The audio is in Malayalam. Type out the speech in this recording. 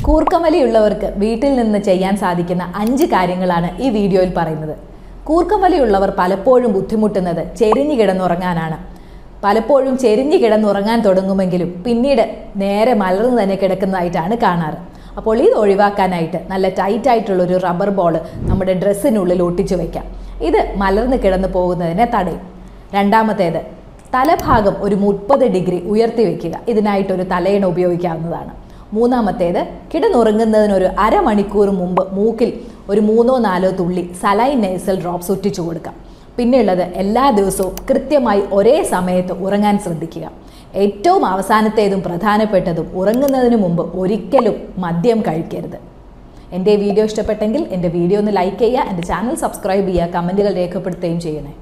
കൂർക്കംവലിയുള്ളവർക്ക് വീട്ടിൽ നിന്ന് ചെയ്യാൻ സാധിക്കുന്ന 5 കാര്യങ്ങളാണ് ഈ വീഡിയോയിൽ പറയുന്നത്. കൂർക്കംവലിയുള്ളവർ പലപ്പോഴും ബുദ്ധിമുട്ടുന്നത് ചെരിഞ്ഞു കിടന്നുറങ്ങാനാണ്. പലപ്പോഴും ചെരിഞ്ഞു കിടന്നുറങ്ങാൻ തുടങ്ങുമെങ്കിലും പിന്നീട് നേരെ മലർന്നു തന്നെ കിടക്കുന്നതായിട്ടാണ് കാണാറ്. അപ്പോൾ ഇത് ഒഴിവാക്കാനായിട്ട് നല്ല ടൈറ്റായിട്ടുള്ളൊരു റബ്ബർ ബോൾ നമ്മുടെ ഡ്രസ്സിനുള്ളിൽ ഒട്ടിച്ചു വയ്ക്കാം. ഇത് മലർന്നു കിടന്നു പോകുന്നതിനെ തടയും. രണ്ടാമത്തേത്, തലഭാഗം ഒരു 30 ഡിഗ്രി ഉയർത്തി വയ്ക്കുക. ഇതിനായിട്ടൊരു തലയിണ ഉപയോഗിക്കാവുന്നതാണ്. മൂന്നാമത്തേത്, കിടന്നുറങ്ങുന്നതിനൊരു അരമണിക്കൂർ മുമ്പ് മൂക്കിൽ ഒരു 3-4 തുള്ളി സലൈൻ നേസൽ ഡ്രോപ്സ് ഒറ്റിച്ചു കൊടുക്കാം. പിന്നെയുള്ളത്, എല്ലാ ദിവസവും കൃത്യമായി ഒരേ സമയത്ത് ഉറങ്ങാൻ ശ്രദ്ധിക്കുക. ഏറ്റവും അവസാനത്തേതും പ്രധാനപ്പെട്ടതും, ഉറങ്ങുന്നതിന് മുമ്പ് ഒരിക്കലും മദ്യം കഴിക്കരുത്. എൻ്റെ വീഡിയോ ഇഷ്ടപ്പെട്ടെങ്കിൽ എൻ്റെ വീഡിയോ ഒന്ന് ലൈക്ക് ചെയ്യുക, എൻ്റെ ചാനൽ സബ്സ്ക്രൈബ് ചെയ്യുക, കമൻറ്റുകൾ രേഖപ്പെടുത്തുകയും ചെയ്യണേ.